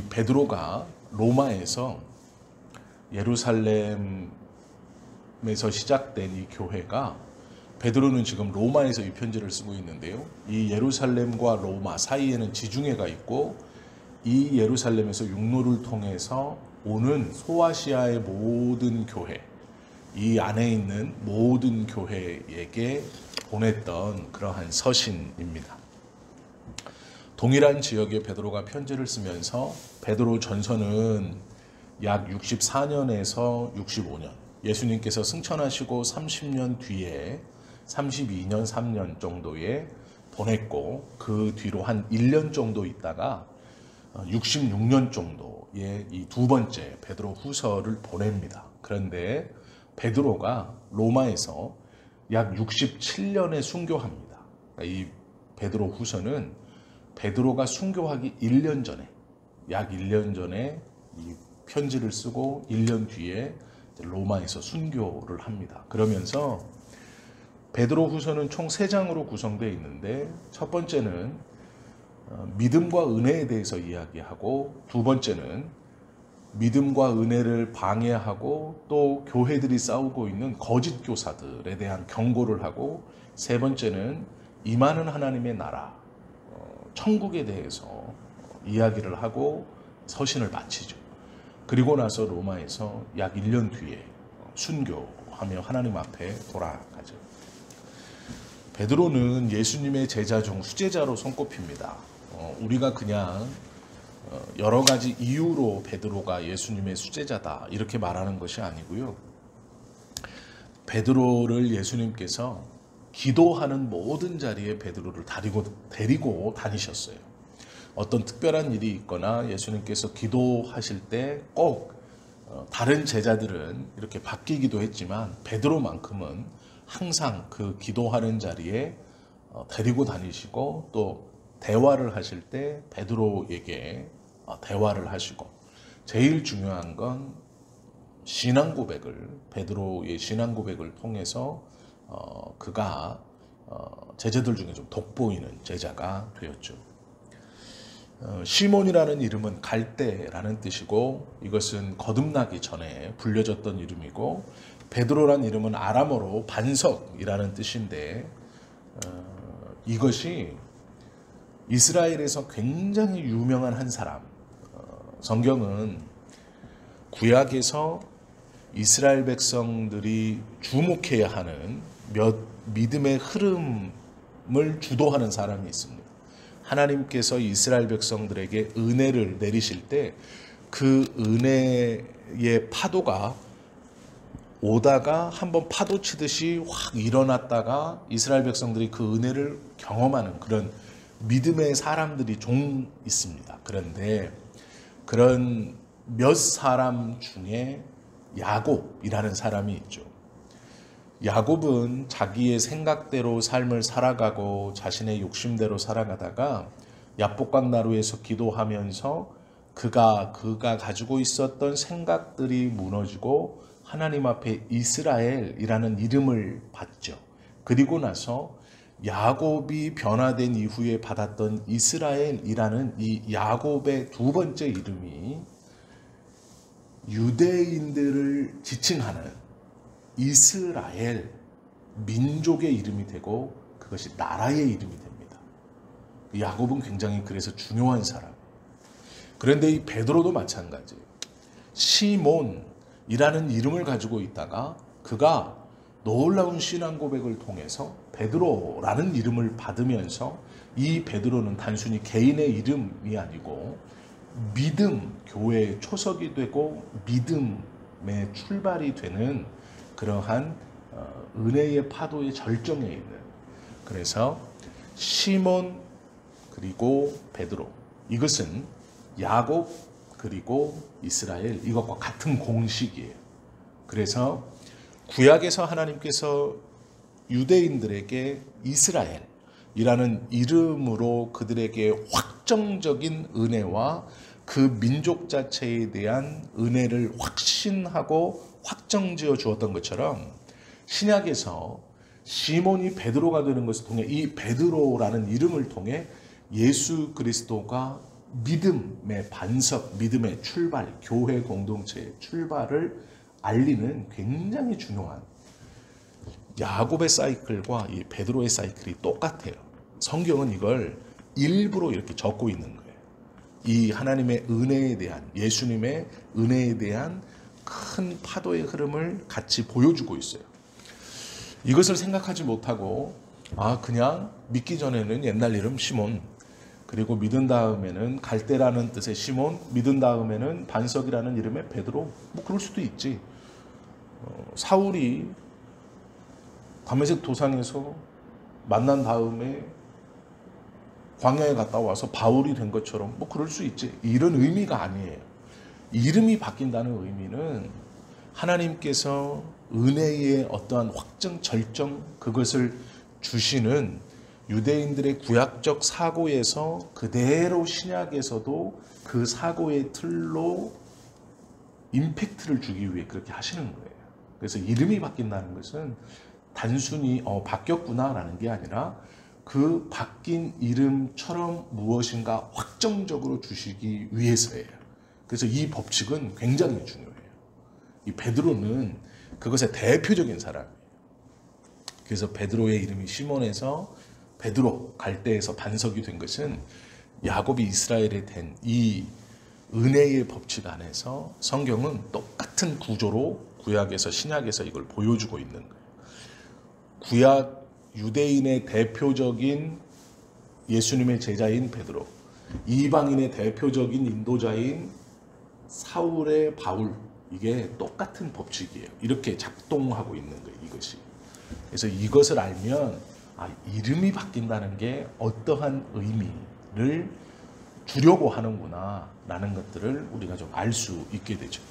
베드로가 로마에서 예루살렘에서 시작된 이 교회가, 베드로는 지금 로마에서 이 편지를 쓰고 있는데요. 이 예루살렘과 로마 사이에는 지중해가 있고, 이 예루살렘에서 육로를 통해서 오는 소아시아의 모든 교회, 이 안에 있는 모든 교회에게 보냈던 그러한 서신입니다. 동일한 지역에 베드로가 편지를 쓰면서 베드로 전서는 약 64년에서 65년, 예수님께서 승천하시고 30년 뒤에 32년 3년 정도에 보냈고, 그 뒤로 한 1년 정도 있다가 66년 정도의 이 두 번째 베드로 후서를 보냅니다. 그런데 베드로가 로마에서 약 67년에 순교합니다. 이 베드로 후서는 베드로가 순교하기 1년 전에, 약 1년 전에 이 편지를 쓰고 1년 뒤에 로마에서 순교를 합니다. 그러면서 베드로 후서는 총 3장으로 구성되어 있는데, 첫 번째는 믿음과 은혜에 대해서 이야기하고, 두 번째는 믿음과 은혜를 방해하고 또 교회들이 싸우고 있는 거짓 교사들에 대한 경고를 하고, 세 번째는 임하는 하나님의 나라, 천국에 대해서 이야기를 하고 서신을 마치죠. 그리고 나서 로마에서 약 1년 뒤에 순교하며 하나님 앞에 돌아가죠. 베드로는 예수님의 제자 중 수제자로 손꼽힙니다. 우리가 그냥 여러 가지 이유로 베드로가 예수님의 수제자다 이렇게 말하는 것이 아니고요. 베드로를 예수님께서 기도하는 모든 자리에 베드로를 데리고 다니셨어요. 어떤 특별한 일이 있거나 예수님께서 기도하실 때 꼭 다른 제자들은 이렇게 바뀌기도 했지만, 베드로만큼은 항상 그 기도하는 자리에 데리고 다니시고, 또 대화를 하실 때 베드로에게 대화를 하시고, 제일 중요한 건 신앙 고백을, 베드로의 신앙 고백을 통해서 그가 제자들 중에 좀 돋보이는 제자가 되었죠. 시몬이라는 이름은 갈대라는 뜻이고, 이것은 거듭나기 전에 불려졌던 이름이고, 베드로란 이름은 아람어로 반석이라는 뜻인데, 이것이 이스라엘에서 굉장히 유명한 한 사람, 성경은 구약에서 이스라엘 백성들이 주목해야 하는 몇 믿음의 흐름을 주도하는 사람이 있습니다. 하나님께서 이스라엘 백성들에게 은혜를 내리실 때 그 은혜의 파도가 오다가 한번 파도 치듯이 확 일어났다가 이스라엘 백성들이 그 은혜를 경험하는 그런 믿음의 사람들이 종 있습니다. 그런데 그런 몇 사람 중에 야곱이라는 사람이 있죠. 야곱은 자기의 생각대로 삶을 살아가고 자신의 욕심대로 살아가다가 야복강 나루에서 기도하면서 그가 가지고 있었던 생각들이 무너지고 하나님 앞에 이스라엘이라는 이름을 받죠. 그리고 나서 야곱이 변화된 이후에 받았던 이스라엘이라는 이 야곱의 두 번째 이름이 유대인들을 지칭하는 이스라엘, 민족의 이름이 되고, 그것이 나라의 이름이 됩니다. 야곱은 굉장히 그래서 중요한 사람. 그런데 이 베드로도 마찬가지예요. 시몬이라는 이름을 가지고 있다가 그가 놀라운 신앙 고백을 통해서 베드로라는 이름을 받으면서, 이 베드로는 단순히 개인의 이름이 아니고 믿음, 교회의 초석이 되고 믿음의 출발이 되는 그러한 은혜의 파도의 절정에 있는, 그래서 시몬 그리고 베드로, 이것은 야곱 그리고 이스라엘, 이것과 같은 공식이에요. 그래서 구약에서 하나님께서 유대인들에게 이스라엘이라는 이름으로 그들에게 확정적인 은혜와 그 민족 자체에 대한 은혜를 확신하고 확정지어 주었던 것처럼, 신약에서 시몬이 베드로가 되는 것을 통해, 이 베드로라는 이름을 통해 예수 그리스도가 믿음의 반석, 믿음의 출발, 교회 공동체의 출발을 알리는 굉장히 중요한 야곱의 사이클과 이 베드로의 사이클이 똑같아요. 성경은 이걸 일부러 이렇게 적고 있는 거예요. 이 하나님의 은혜에 대한, 예수님의 은혜에 대한 큰 파도의 흐름을 같이 보여주고 있어요. 이것을 생각하지 못하고 그냥 믿기 전에는 옛날 이름 시몬, 그리고 믿은 다음에는 갈대라는 뜻의 시몬, 믿은 다음에는 반석이라는 이름의 베드로, 뭐 그럴 수도 있지. 사울이 다메섹 도상에서 만난 다음에 광야에 갔다 와서 바울이 된 것처럼 뭐 그럴 수 있지. 이런 의미가 아니에요. 이름이 바뀐다는 의미는 하나님께서 은혜의 어떠한 확정, 절정, 그것을 주시는 유대인들의 구약적 사고에서 그대로 신약에서도 그 사고의 틀로 임팩트를 주기 위해 그렇게 하시는 거예요. 그래서 이름이 바뀐다는 것은 단순히 바뀌었구나라는 게 아니라 그 바뀐 이름처럼 무엇인가 확정적으로 주시기 위해서예요. 그래서 이 법칙은 굉장히 중요해요. 이 베드로는 그것의 대표적인 사람이에요. 그래서 베드로의 이름이 시몬에서 베드로, 갈대에서 반석이 된 것은 야곱이 이스라엘에 된 이 은혜의 법칙 안에서 성경은 똑같은 구조로 구약에서 신약에서 이걸 보여주고 있는 거예요. 구약 유대인의 대표적인 예수님의 제자인 베드로, 이방인의 대표적인 인도자인 사울의 바울, 이게 똑같은 법칙이에요. 이렇게 작동하고 있는 거예요, 이것이. 그래서 이것을 알면 이름이 바뀐다는 게 어떠한 의미를 주려고 하는구나 라는 것들을 우리가 좀 알 수 있게 되죠.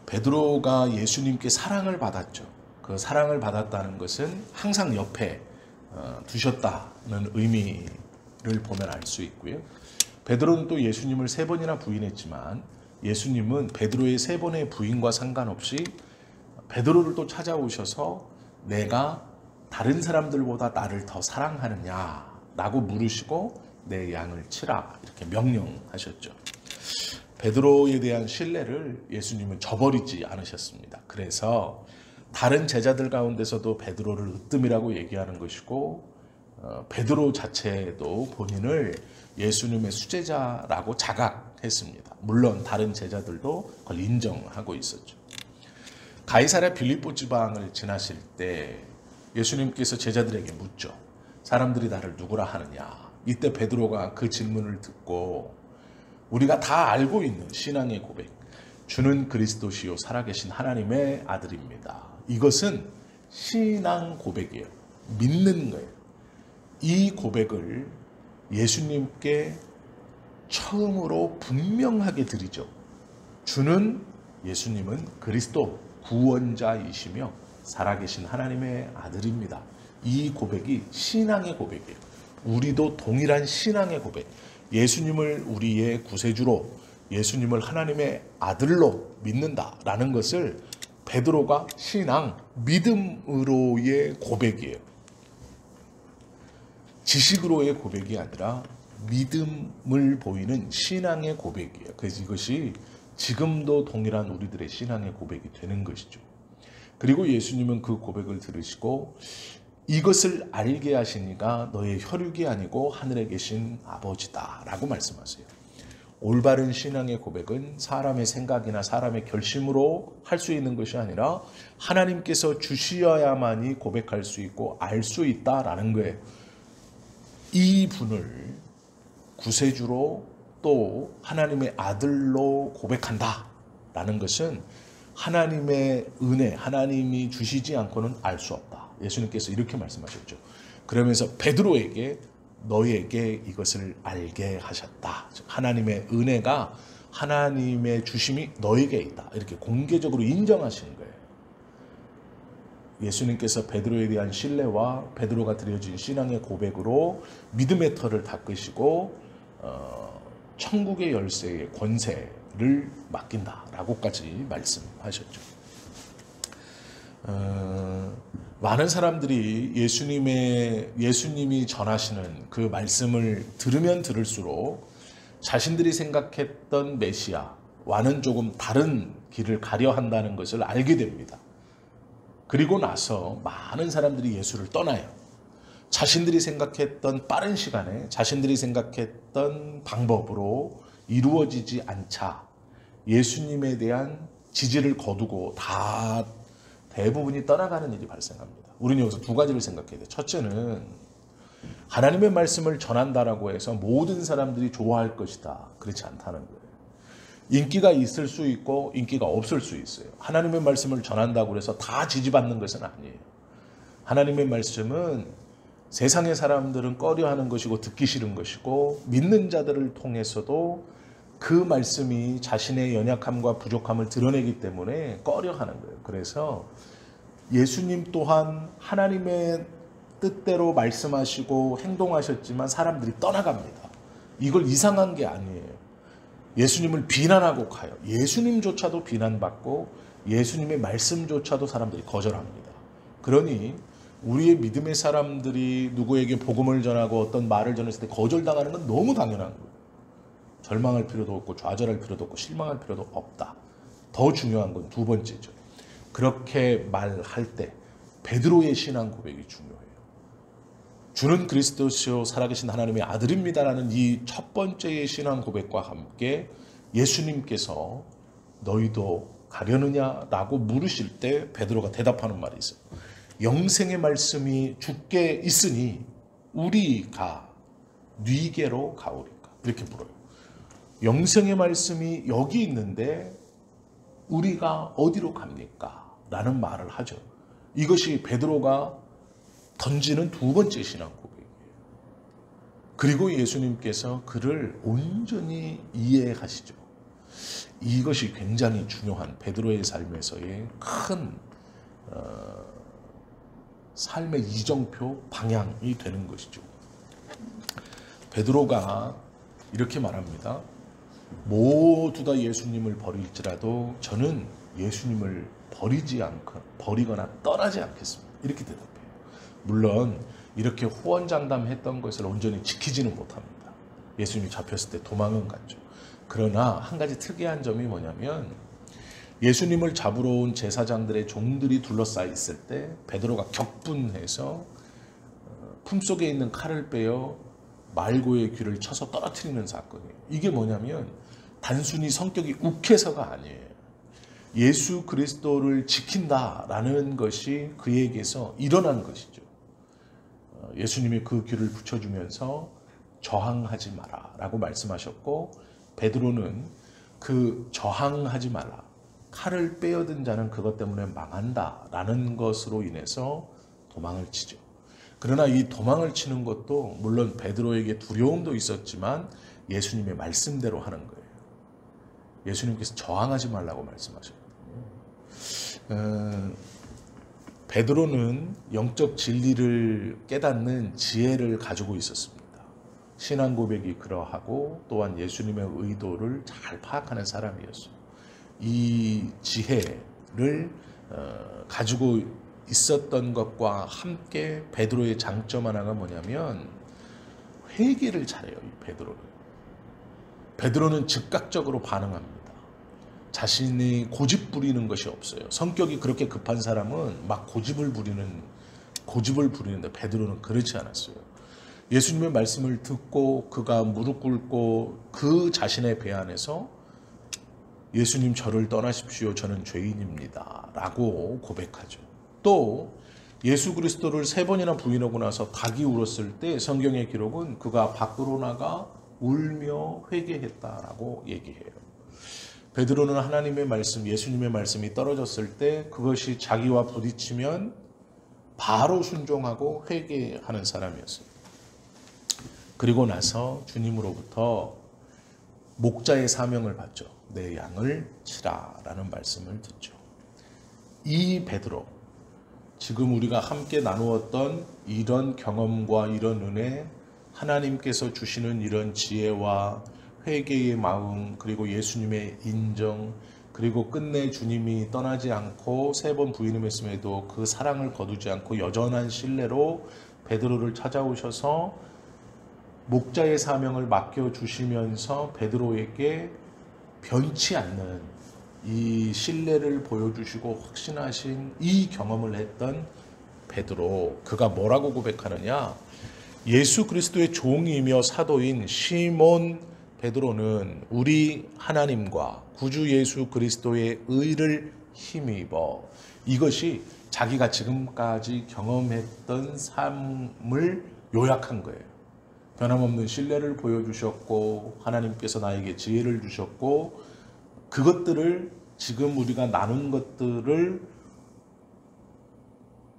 베드로가 예수님께 사랑을 받았죠. 그 사랑을 받았다는 것은 항상 옆에 두셨다는 의미를 보면 알 수 있고요. 베드로는 또 예수님을 3번이나 부인했지만 예수님은 베드로의 3번의 부인과 상관없이 베드로를 또 찾아오셔서 내가 다른 사람들보다 나를 더 사랑하느냐라고 물으시고 내 양을 치라 이렇게 명령하셨죠. 베드로에 대한 신뢰를 예수님은 저버리지 않으셨습니다. 그래서 다른 제자들 가운데서도 베드로를 으뜸이라고 얘기하는 것이고 베드로 자체도 본인을 예수님의 수제자라고 자각했습니다. 물론 다른 제자들도 그걸 인정하고 있었죠. 가이사랴 빌립보 지방을 지나실 때 예수님께서 제자들에게 묻죠. 사람들이 나를 누구라 하느냐. 이때 베드로가 그 질문을 듣고 우리가 다 알고 있는 신앙의 고백, 주는 그리스도시요 살아계신 하나님의 아들입니다. 이것은 신앙 고백이에요. 믿는 거예요. 이 고백을 예수님께 처음으로 분명하게 드리죠. 주는 예수님은 그리스도 구원자이시며 살아계신 하나님의 아들입니다. 이 고백이 신앙의 고백이에요. 우리도 동일한 신앙의 고백, 예수님을 우리의 구세주로, 예수님을 하나님의 아들로 믿는다라는 것을 베드로가 신앙, 믿음으로의 고백이에요. 지식으로의 고백이 아니라 믿음을 보이는 신앙의 고백이에요. 그래서 이것이 지금도 동일한 우리들의 신앙의 고백이 되는 것이죠. 그리고 예수님은 그 고백을 들으시고 이것을 알게 하시니가 너의 혈육이 아니고 하늘에 계신 아버지다 라고 말씀하세요. 올바른 신앙의 고백은 사람의 생각이나 사람의 결심으로 할 수 있는 것이 아니라 하나님께서 주셔야만이 고백할 수 있고 알 수 있다라는 거예요. 이 분을 구세주로 또 하나님의 아들로 고백한다라는 것은 하나님의 은혜, 하나님이 주시지 않고는 알 수 없다. 예수님께서 이렇게 말씀하셨죠. 그러면서 베드로에게 너에게 이것을 알게 하셨다. 하나님의 은혜가 하나님의 주심이 너에게 있다. 이렇게 공개적으로 인정하신 거예요. 예수님께서 베드로에 대한 신뢰와 베드로가 드려진 신앙의 고백으로 믿음의 털을 닦으시고 천국의 열쇠의 권세를 맡긴다라고까지 말씀하셨죠. 많은 사람들이 예수님이 전하시는 그 말씀을 들으면 들을수록 자신들이 생각했던 메시아와는 조금 다른 길을 가려 한다는 것을 알게 됩니다. 그리고 나서 많은 사람들이 예수를 떠나요. 자신들이 생각했던 빠른 시간에 자신들이 생각했던 방법으로 이루어지지 않자 예수님에 대한 지지를 거두고 대부분이 떠나가는 일이 발생합니다. 우리는 여기서 두 가지를 생각해야 돼요. 첫째는 하나님의 말씀을 전한다라고 해서 모든 사람들이 좋아할 것이다. 그렇지 않다는 거예요. 인기가 있을 수 있고 인기가 없을 수 있어요. 하나님의 말씀을 전한다고 해서 다 지지받는 것은 아니에요. 하나님의 말씀은 세상의 사람들은 꺼려하는 것이고 듣기 싫은 것이고 믿는 자들을 통해서도 그 말씀이 자신의 연약함과 부족함을 드러내기 때문에 꺼려하는 거예요. 그래서 예수님 또한 하나님의 뜻대로 말씀하시고 행동하셨지만 사람들이 떠나갑니다. 이걸 이상한 게 아니에요. 예수님을 비난하고 가요. 예수님조차도 비난받고 예수님의 말씀조차도 사람들이 거절합니다. 그러니 우리의 믿음의 사람들이 누구에게 복음을 전하고 어떤 말을 전했을 때 거절당하는 건 너무 당연한 거예요. 절망할 필요도 없고 좌절할 필요도 없고 실망할 필요도 없다. 더 중요한 건 두 번째죠. 그렇게 말할 때 베드로의 신앙 고백이 중요해요. 주는 그리스도시요 살아계신 하나님의 아들입니다라는 이 첫 번째의 신앙 고백과 함께 예수님께서 너희도 가려느냐라고 물으실 때 베드로가 대답하는 말이 있어요. 영생의 말씀이 주께 있으니 우리가 네게로 가오리까? 이렇게 물어요. 영생의 말씀이 여기 있는데 우리가 어디로 갑니까? 라는 말을 하죠. 이것이 베드로가 던지는 두 번째 신앙 고백이에요. 그리고 예수님께서 그를 온전히 이해하시죠. 이것이 굉장히 중요한 베드로의 삶에서의 큰 삶의 이정표 방향이 되는 것이죠. 베드로가 이렇게 말합니다. 모두 다 예수님을 버릴지라도 저는 예수님을 버리거나 떠나지 않겠습니다. 이렇게 대답해요. 물론 이렇게 호언장담했던 것을 온전히 지키지는 못합니다. 예수님이 잡혔을 때 도망은 갔죠. 그러나 한 가지 특이한 점이 뭐냐면 예수님을 잡으러 온 제사장들의 종들이 둘러싸여 있을 때 베드로가 격분해서 품속에 있는 칼을 빼어 말고의 귀를 쳐서 떨어뜨리는 사건이에요. 이게 뭐냐면 단순히 성격이 욱해서가 아니에요. 예수 그리스도를 지킨다라는 것이 그에게서 일어난 것이죠. 예수님이 그 귀를 붙여주면서 저항하지 마라 라고 말씀하셨고 베드로는 그 저항하지 마라, 칼을 빼어든 자는 그것 때문에 망한다 라는 것으로 인해서 도망을 치죠. 그러나 이 도망을 치는 것도 물론 베드로에게 두려움도 있었지만 예수님의 말씀대로 하는 거예요. 예수님께서 저항하지 말라고 말씀하셨거든요. 베드로는 영적 진리를 깨닫는 지혜를 가지고 있었습니다. 신앙 고백이 그러하고 또한 예수님의 의도를 잘 파악하는 사람이었어요. 이 지혜를 가지고 있었던 것과 함께 베드로의 장점 하나가 뭐냐면 회개를 잘해요. 이 베드로는 즉각적으로 반응합니다. 자신이 고집 부리는 것이 없어요. 성격이 그렇게 급한 사람은 막 고집을 부리는데 베드로는 그렇지 않았어요. 예수님의 말씀을 듣고 그가 무릎 꿇고 그 자신의 배 안에서 예수님 저를 떠나십시오. 저는 죄인입니다. 라고 고백하죠. 또 예수 그리스도를 3번이나 부인하고 나서 닭이 울었을 때 성경의 기록은 그가 밖으로 나가 울며 회개했다라고 얘기해요. 베드로는 하나님의 말씀, 예수님의 말씀이 떨어졌을 때 그것이 자기와 부딪히면 바로 순종하고 회개하는 사람이었어요. 그리고 나서 주님으로부터 목자의 사명을 받죠. 내 양을 치라 라는 말씀을 듣죠. 이 베드로, 지금 우리가 함께 나누었던 이런 경험과 이런 은혜, 하나님께서 주시는 이런 지혜와 회개의 마음, 그리고 예수님의 인정, 그리고 끝내 주님이 떠나지 않고 3번 부인임했음에도 그 사랑을 거두지 않고 여전한 신뢰로 베드로를 찾아오셔서 목자의 사명을 맡겨주시면서 베드로에게 변치 않는 이 신뢰를 보여주시고 확신하신 이 경험을 했던 베드로, 그가 뭐라고 고백하느냐? 예수 그리스도의 종이며 사도인 시몬 베드로는 우리 하나님과 구주 예수 그리스도의 의를 힘입어, 이것이 자기가 지금까지 경험했던 삶을 요약한 거예요. 변함없는 신뢰를 보여주셨고 하나님께서 나에게 지혜를 주셨고, 그것들을 지금 우리가 나눈 것들을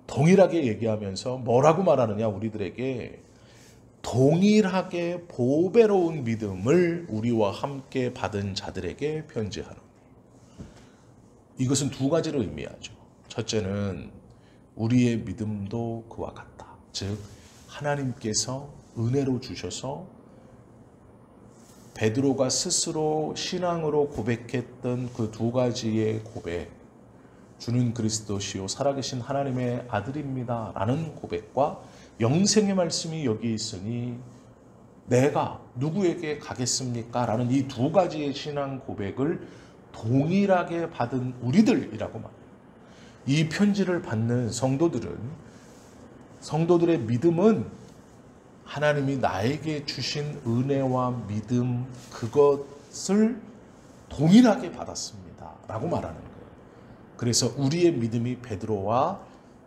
동일하게 얘기하면서 뭐라고 말하느냐? 우리들에게 동일하게 보배로운 믿음을 우리와 함께 받은 자들에게 편지하노니. 이것은 두 가지를 의미하죠. 첫째는 우리의 믿음도 그와 같다. 즉 하나님께서 은혜로 주셔서 베드로가 스스로 신앙으로 고백했던 그 두 가지의 고백, 주는 그리스도시요 살아계신 하나님의 아들입니다 라는 고백과 영생의 말씀이 여기 있으니 내가 누구에게 가겠습니까? 라는 이 두 가지의 신앙 고백을 동일하게 받은 우리들이라고 말해요. 이 편지를 받는 성도들의 믿음은 하나님이 나에게 주신 은혜와 믿음, 그것을 동일하게 받았습니다 라고 말하는 거예요. 그래서 우리의 믿음이 베드로와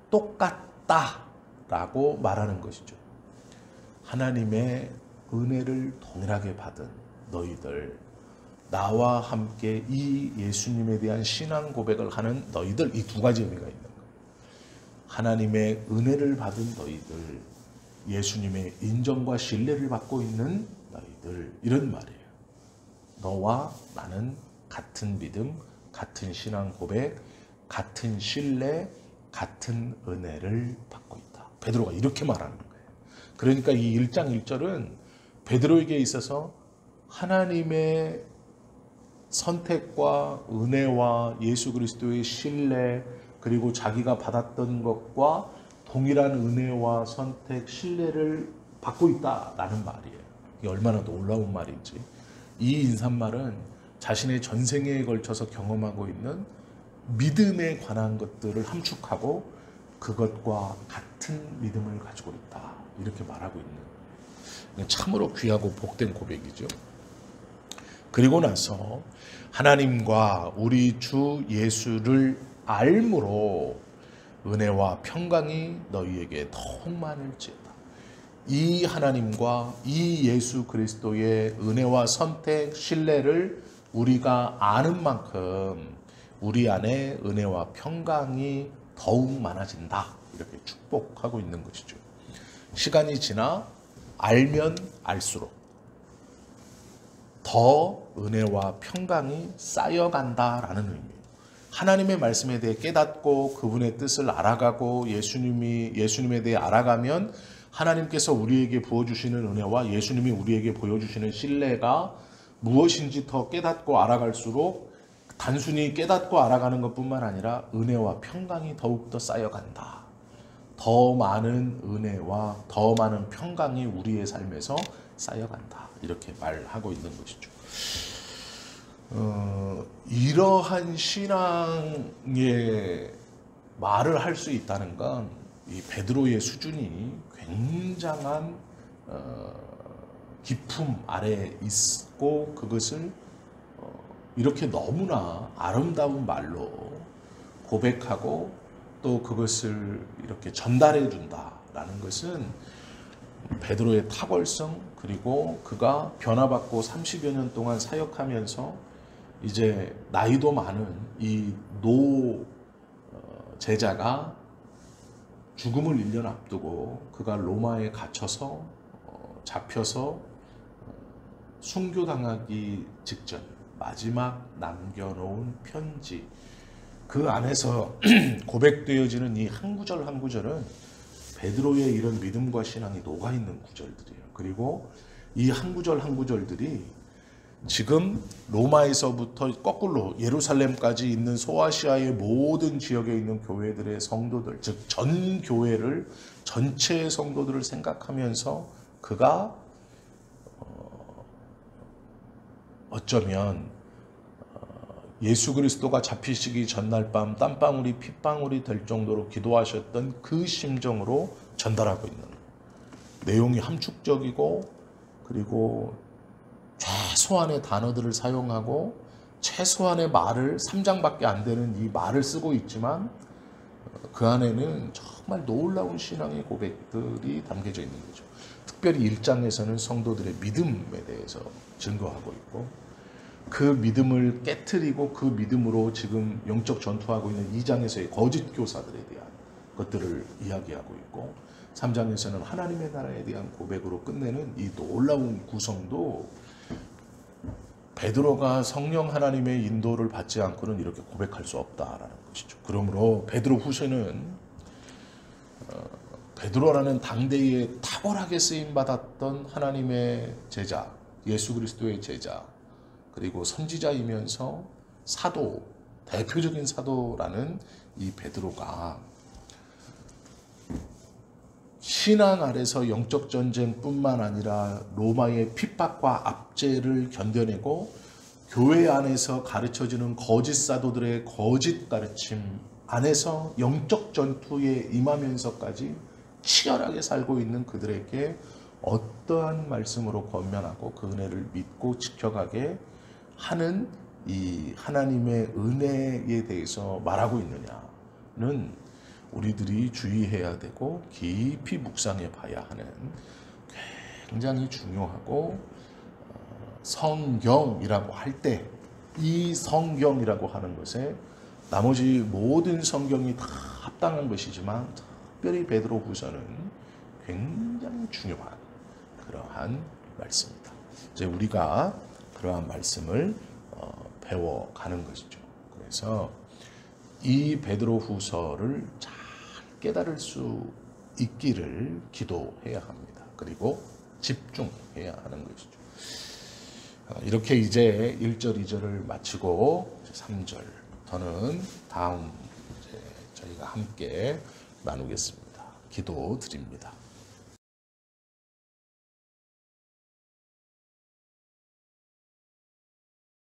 똑같다 라고 말하는 것이죠. 하나님의 은혜를 동일하게 받은 너희들, 나와 함께 이 예수님에 대한 신앙 고백을 하는 너희들, 이 두 가지 의미가 있는 거예요. 하나님의 은혜를 받은 너희들, 예수님의 인정과 신뢰를 받고 있는 너희들, 이런 말이에요. 너와 나는 같은 믿음, 같은 신앙 고백, 같은 신뢰, 같은 은혜를 받고 있다. 베드로가 이렇게 말하는 거예요. 그러니까 이 1장 1절은 베드로에게 있어서 하나님의 선택과 은혜와 예수 그리스도의 신뢰, 그리고 자기가 받았던 것과 동일한 은혜와 선택, 신뢰를 받고 있다라는 말이에요. 이게 얼마나 놀라운 말인지. 이 인사말은 자신의 전생에 걸쳐서 경험하고 있는 믿음에 관한 것들을 함축하고 그것과 같은 믿음을 가지고 있다, 이렇게 말하고 있는, 참으로 귀하고 복된 고백이죠. 그리고 나서 하나님과 우리 주 예수를 알므로 은혜와 평강이 너희에게 더욱 많을지어다. 이 하나님과 이 예수 그리스도의 은혜와 선택, 신뢰를 우리가 아는 만큼 우리 안에 은혜와 평강이 더욱 많아진다, 이렇게 축복하고 있는 것이죠. 시간이 지나 알면 알수록 더 은혜와 평강이 쌓여간다라는 의미예요. 하나님의 말씀에 대해 깨닫고 그분의 뜻을 알아가고 예수님에 대해 알아가면 하나님께서 우리에게 부어주시는 은혜와 예수님이 우리에게 보여주시는 신뢰가 무엇인지 더 깨닫고 알아갈수록 단순히 깨닫고 알아가는 것뿐만 아니라 은혜와 평강이 더욱더 쌓여간다. 더 많은 은혜와 더 많은 평강이 우리의 삶에서 쌓여간다, 이렇게 말하고 있는 것이죠. 이러한 신앙의 말을 할 수 있다는 건 이 베드로의 수준이 굉장한 기품 아래 있고, 그것을 이렇게 너무나 아름다운 말로 고백하고 또 그것을 이렇게 전달해 준다라는 것은 베드로의 탁월성, 그리고 그가 변화받고 30여 년 동안 사역하면서 이제 나이도 많은 이 노 제자가 죽음을 1년 앞두고 그가 로마에 갇혀서 잡혀서 순교당하기 직전 마지막 남겨놓은 편지, 그 안에서 고백되어지는 이 한 구절 한 구절은 베드로의 이런 믿음과 신앙이 녹아있는 구절들이에요. 그리고 이 한 구절 한 구절들이 지금 로마에서부터 거꾸로 예루살렘까지 있는 소아시아의 모든 지역에 있는 교회들의 성도들, 즉 전 교회를 전체의 성도들을 생각하면서 그가 어쩌면 예수 그리스도가 잡히시기 전날 밤 땀방울이 핏방울이 될 정도로 기도하셨던 그 심정으로 전달하고 있는 내용이 함축적이고, 그리고 최소한의 단어들을 사용하고 최소한의 말을 3장밖에 안 되는 이 말을 쓰고 있지만 그 안에는 정말 놀라운 신앙의 고백들이 담겨져 있는 거죠. 특별히 1장에서는 성도들의 믿음에 대해서 증거하고 있고, 그 믿음을 깨트리고 그 믿음으로 지금 영적 전투하고 있는 2장에서의 거짓 교사들에 대한 것들을 이야기하고 있고, 3장에서는 하나님의 나라에 대한 고백으로 끝내는 이 놀라운 구성도 베드로가 성령 하나님의 인도를 받지 않고는 이렇게 고백할 수 없다라는 것이죠. 그러므로 베드로 후서는 베드로라는 당대에 탁월하게 쓰임받았던 하나님의 제자, 예수 그리스도의 제자, 그리고 선지자이면서 사도, 대표적인 사도라는 이 베드로가 신앙 아래서 영적 전쟁뿐만 아니라 로마의 핍박과 압제를 견뎌내고 교회 안에서 가르쳐지는 거짓 사도들의 거짓 가르침 안에서 영적 전투에 임하면서까지 치열하게 살고 있는 그들에게 어떠한 말씀으로 권면하고 그 은혜를 믿고 지켜가게 하는 이 하나님의 은혜에 대해서 말하고 있느냐는 우리들이 주의해야 되고 깊이 묵상해 봐야 하는 굉장히 중요하고, 성경이라고 할 때 이 성경이라고 하는 것에 나머지 모든 성경이 다 합당한 것이지만 특별히 베드로 후서는 굉장히 중요한 그러한 말씀입니다. 이제 우리가 그러한 말씀을 배워가는 것이죠. 그래서 이 베드로 후서를 잘 깨달을 수 있기를 기도해야 합니다. 그리고 집중해야 하는 것이죠. 이렇게 이제 1절, 2절을 마치고 3절부터는 다음 이제 저희가 함께 나누겠습니다. 기도드립니다.